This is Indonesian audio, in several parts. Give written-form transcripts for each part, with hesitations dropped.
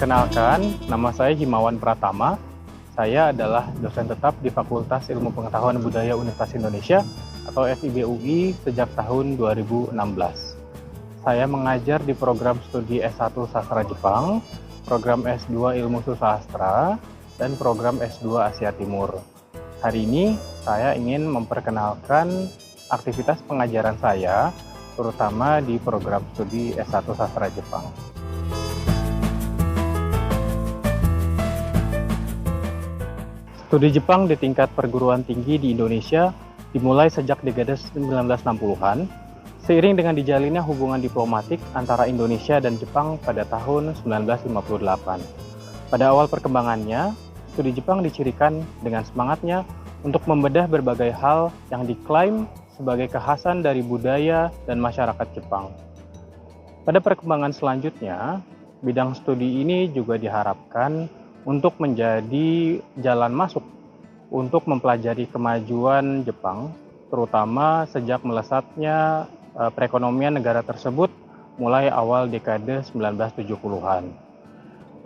Perkenalkan, nama saya Himawan Pratama. Saya adalah dosen tetap di Fakultas Ilmu Pengetahuan Budaya Universitas Indonesia atau FIB UI sejak tahun 2016. Saya mengajar di program studi S1 Sastra Jepang, program S2 Ilmu Susastra, dan program S2 Asia Timur. Hari ini saya ingin memperkenalkan aktivitas pengajaran saya, terutama di program studi S1 Sastra Jepang. Studi Jepang di tingkat perguruan tinggi di Indonesia dimulai sejak dekade 1960-an, seiring dengan dijalinnya hubungan diplomatik antara Indonesia dan Jepang pada tahun 1958. Pada awal perkembangannya, studi Jepang dicirikan dengan semangatnya untuk membedah berbagai hal yang diklaim sebagai kekhasan dari budaya dan masyarakat Jepang. Pada perkembangan selanjutnya, bidang studi ini juga diharapkan untuk menjadi jalan masuk untuk mempelajari kemajuan Jepang, terutama sejak melesatnya perekonomian negara tersebut mulai awal dekade 1970-an.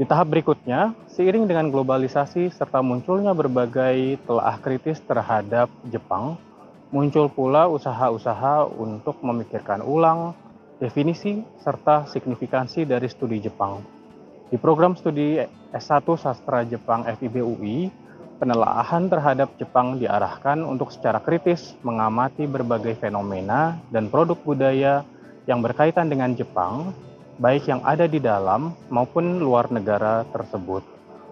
Di tahap berikutnya, seiring dengan globalisasi serta munculnya berbagai telaah kritis terhadap Jepang, muncul pula usaha-usaha untuk memikirkan ulang definisi serta signifikansi dari studi Jepang. Di program studi S1 Sastra Jepang FIB UI, penelaahan terhadap Jepang diarahkan untuk secara kritis mengamati berbagai fenomena dan produk budaya yang berkaitan dengan Jepang, baik yang ada di dalam maupun luar negara tersebut.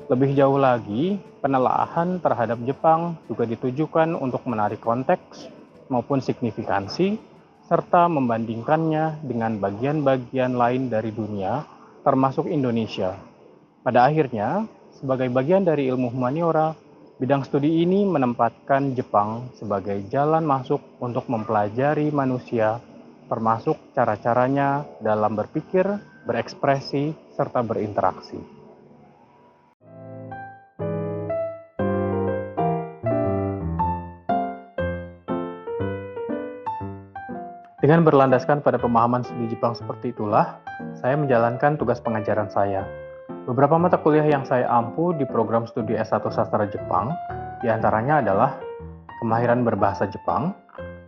Lebih jauh lagi, penelaahan terhadap Jepang juga ditujukan untuk menarik konteks maupun signifikansi, serta membandingkannya dengan bagian-bagian lain dari dunia, termasuk Indonesia. Pada akhirnya, sebagai bagian dari ilmu humaniora, bidang studi ini menempatkan Jepang sebagai jalan masuk untuk mempelajari manusia, termasuk cara-caranya dalam berpikir, berekspresi, serta berinteraksi. Dengan berlandaskan pada pemahaman studi Jepang seperti itulah, saya menjalankan tugas pengajaran saya. Beberapa mata kuliah yang saya ampu di program studi S1 Sastra Jepang, diantaranya adalah kemahiran berbahasa Jepang,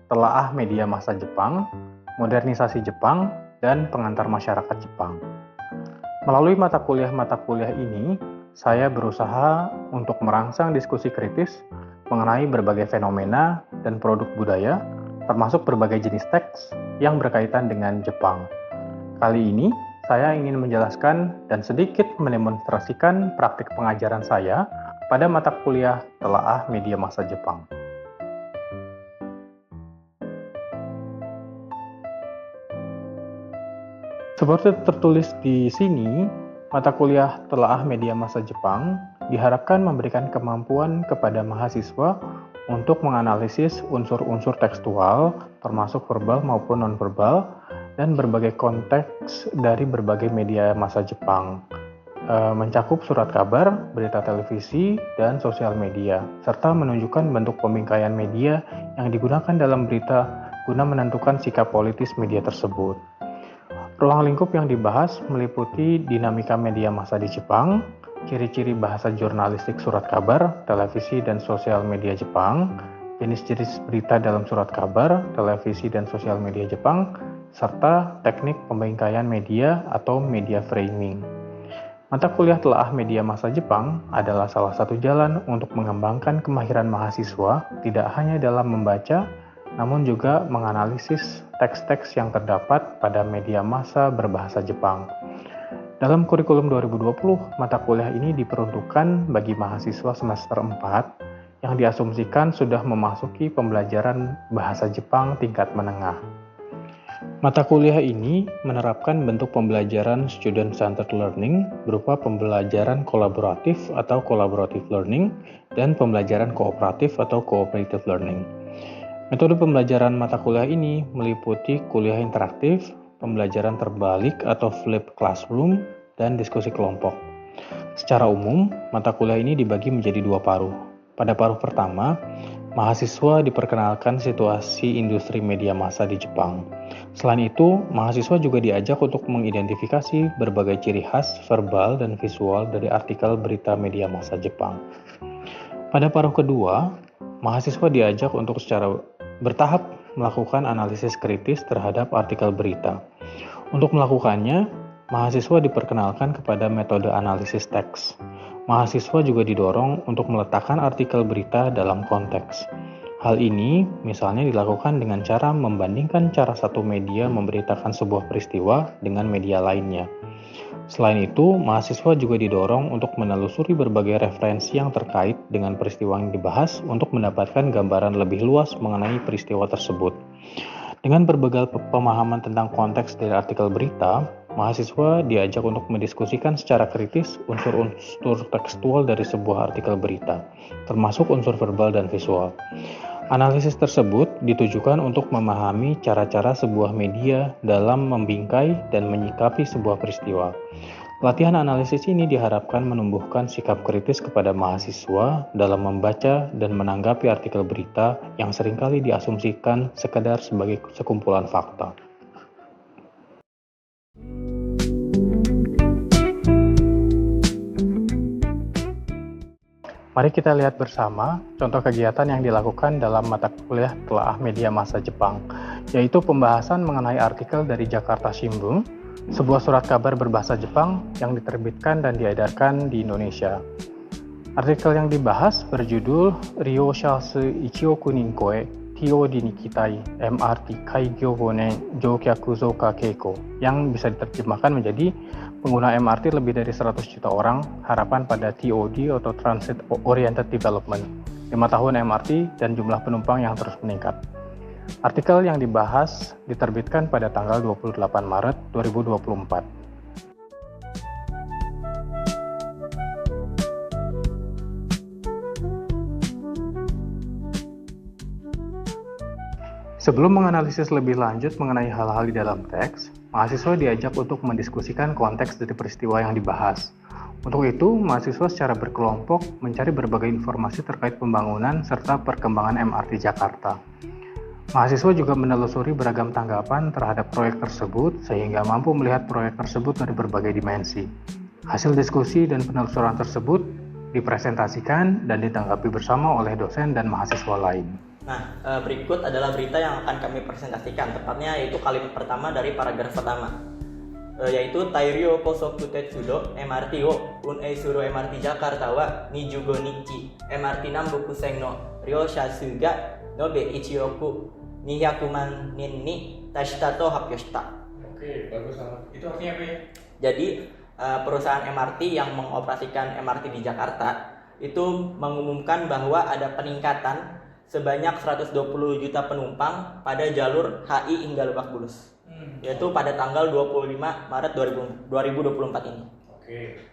telaah media massa Jepang, modernisasi Jepang, dan pengantar masyarakat Jepang. Melalui mata kuliah ini, saya berusaha untuk merangsang diskusi kritis mengenai berbagai fenomena dan produk budaya, termasuk berbagai jenis teks yang berkaitan dengan Jepang. Kali ini, saya ingin menjelaskan dan sedikit mendemonstrasikan praktik pengajaran saya pada mata kuliah telaah media massa Jepang. Seperti tertulis di sini, mata kuliah telaah media massa Jepang diharapkan memberikan kemampuan kepada mahasiswa untuk menganalisis unsur-unsur tekstual, termasuk verbal maupun non-verbal, dan berbagai konteks dari berbagai media massa Jepang, mencakup surat kabar, berita televisi, dan sosial media, serta menunjukkan bentuk pembingkaian media yang digunakan dalam berita guna menentukan sikap politis media tersebut. Ruang lingkup yang dibahas meliputi dinamika media massa di Jepang, ciri-ciri bahasa jurnalistik surat kabar, televisi, dan sosial media Jepang, jenis-jenis berita dalam surat kabar, televisi, dan sosial media Jepang, serta teknik pembingkaian media atau media framing. Mata kuliah telaah media massa Jepang adalah salah satu jalan untuk mengembangkan kemahiran mahasiswa tidak hanya dalam membaca, namun juga menganalisis teks-teks yang terdapat pada media massa berbahasa Jepang. Dalam kurikulum 2020, mata kuliah ini diperuntukkan bagi mahasiswa semester 4 yang diasumsikan sudah memasuki pembelajaran bahasa Jepang tingkat menengah. Mata kuliah ini menerapkan bentuk pembelajaran student-centered learning berupa pembelajaran kolaboratif atau collaborative learning dan pembelajaran kooperatif atau cooperative learning. Metode pembelajaran mata kuliah ini meliputi kuliah interaktif, pembelajaran terbalik atau flipped classroom, dan diskusi kelompok. Secara umum, mata kuliah ini dibagi menjadi dua paruh. Pada paruh pertama, mahasiswa diperkenalkan situasi industri media massa di Jepang. Selain itu, mahasiswa juga diajak untuk mengidentifikasi berbagai ciri khas verbal dan visual dari artikel berita media massa Jepang. Pada paruh kedua, mahasiswa diajak untuk secara bertahap melakukan analisis kritis terhadap artikel berita. Untuk melakukannya, mahasiswa diperkenalkan kepada metode analisis teks. Mahasiswa juga didorong untuk meletakkan artikel berita dalam konteks. Hal ini misalnya dilakukan dengan cara membandingkan cara satu media memberitakan sebuah peristiwa dengan media lainnya. Selain itu, mahasiswa juga didorong untuk menelusuri berbagai referensi yang terkait dengan peristiwa yang dibahas untuk mendapatkan gambaran lebih luas mengenai peristiwa tersebut. Dengan berbagai pemahaman tentang konteks dari artikel berita, mahasiswa diajak untuk mendiskusikan secara kritis unsur-unsur tekstual dari sebuah artikel berita, termasuk unsur verbal dan visual. Analisis tersebut ditujukan untuk memahami cara-cara sebuah media dalam membingkai dan menyikapi sebuah peristiwa. Latihan analisis ini diharapkan menumbuhkan sikap kritis kepada mahasiswa dalam membaca dan menanggapi artikel berita yang seringkali diasumsikan sekedar sebagai sekumpulan fakta. Mari kita lihat bersama contoh kegiatan yang dilakukan dalam mata kuliah Telaah Media Massa Jepang, yaitu pembahasan mengenai artikel dari Jakarta Shimbun, sebuah surat kabar berbahasa Jepang yang diterbitkan dan diedarkan di Indonesia. Artikel yang dibahas berjudul Ryo Shasu Ichioku Ninkoe Tio Dinikitai MRT Kaigyo Gonen Joukyaku Zouka Keiko, yang bisa diterjemahkan menjadi pengguna MRT lebih dari 100 juta orang, harapan pada TOD atau Transit Oriented Development, 5 tahun MRT dan jumlah penumpang yang terus meningkat. Artikel yang dibahas diterbitkan pada tanggal 28 Maret 2024. Sebelum menganalisis lebih lanjut mengenai hal-hal di dalam teks, mahasiswa diajak untuk mendiskusikan konteks dari peristiwa yang dibahas. Untuk itu, mahasiswa secara berkelompok mencari berbagai informasi terkait pembangunan serta perkembangan MRT Jakarta. Mahasiswa juga menelusuri beragam tanggapan terhadap proyek tersebut sehingga mampu melihat proyek tersebut dari berbagai dimensi. Hasil diskusi dan penelusuran tersebut dipresentasikan dan ditanggapi bersama oleh dosen dan mahasiswa lain. Nah, berikut adalah berita yang akan kami presentasikan, tepatnya yaitu kalimat pertama dari paragraf pertama, yaitu Tairyo Kosoku Tetsudo MRT wo Uneisuru MRT Jakarta wa 25 nichi MRT Nambuku Sen no Ryoshasu ga nobe 1,200,000 nin ni tashita to happyo shita. Oke, bagus banget. Itu artinya apa ya? Jadi, perusahaan MRT yang mengoperasikan MRT di Jakarta itu mengumumkan bahwa ada peningkatan sebanyak 120 juta penumpang pada jalur HI hingga Lebak Bulus, yaitu pada tanggal 25 Maret 2024 ini. Oke,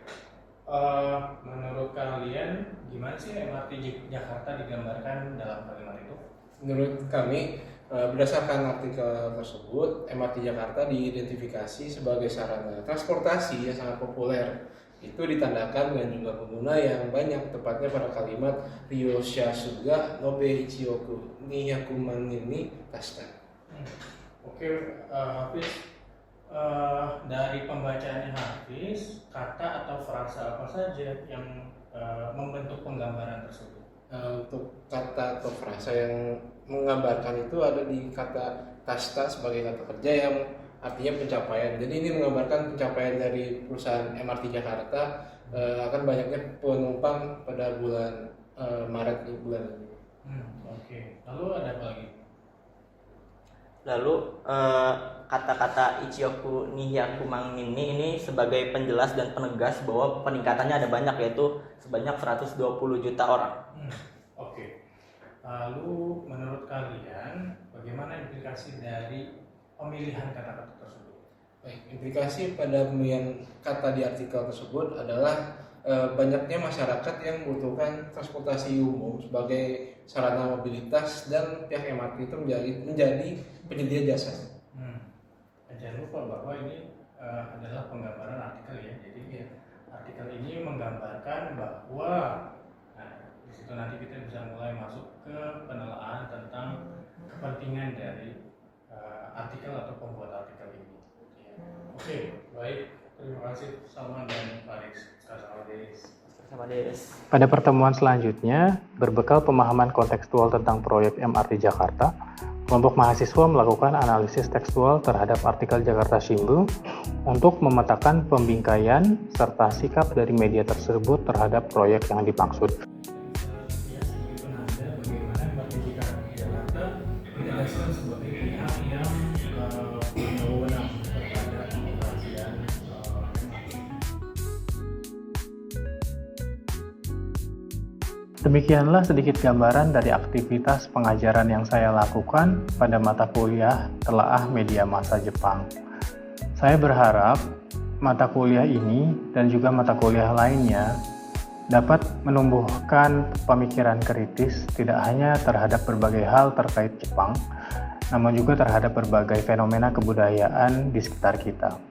menurut kalian gimana sih MRT Jakarta digambarkan dalam kalimat itu? Menurut kami, berdasarkan artikel tersebut, MRT Jakarta diidentifikasi sebagai sarana transportasi yang sangat populer. Itu ditandakan dengan jumlah pengguna yang banyak, tepatnya pada kalimat Ryoshasu ga nobe 1,200,000 ni tashita. Oke, Hafiz, dari pembacaannya Hafiz, kata atau frasa apa saja yang membentuk penggambaran tersebut? Untuk kata atau frasa yang menggambarkan itu ada di kata tashita sebagai kata kerja yang artinya pencapaian. Jadi ini menggambarkan pencapaian dari perusahaan MRT Jakarta akan banyaknya penumpang pada bulan Maret bulan ini. Oke. Lalu ada apa lagi? Lalu kata-kata Ichioku Nihyaku Mangmin ini sebagai penjelas dan penegas bahwa peningkatannya ada banyak, yaitu sebanyak 120 juta orang. Oke. Lalu menurut kalian bagaimana implikasi dari pemilihan kata-kata tersebut? Baik, implikasi pada pemilihan kata di artikel tersebut adalah banyaknya masyarakat yang membutuhkan transportasi umum sebagai sarana mobilitas dan pihak MRT itu menjadi penyedia jasa. Jangan lupa bahwa ini adalah penggambaran artikel ya. Jadi artikel ini menggambarkan bahwa di situ nanti kita bisa mulai masuk ke penelaahan tentang kepentingan dari artikel atau pembuat artikel ini. Ya. Oke, baik. Terima kasih Salman dan Faris. Sama Des. Pada pertemuan selanjutnya, berbekal pemahaman kontekstual tentang proyek MRT Jakarta, kelompok mahasiswa melakukan analisis tekstual terhadap artikel Jakarta Shimbun untuk memetakan pembingkaian serta sikap dari media tersebut terhadap proyek yang dimaksud. Ya, sebagai penanda bagaimana MRT Jakarta ditegaskan sebagai pihak yang punya wewenang terhadap pengoperasian MRT. Demikianlah sedikit gambaran dari aktivitas pengajaran yang saya lakukan pada mata kuliah Telaah Media Massa Jepang. Saya berharap mata kuliah ini dan juga mata kuliah lainnya dapat menumbuhkan pemikiran kritis tidak hanya terhadap berbagai hal terkait Jepang, namun juga terhadap berbagai fenomena kebudayaan di sekitar kita.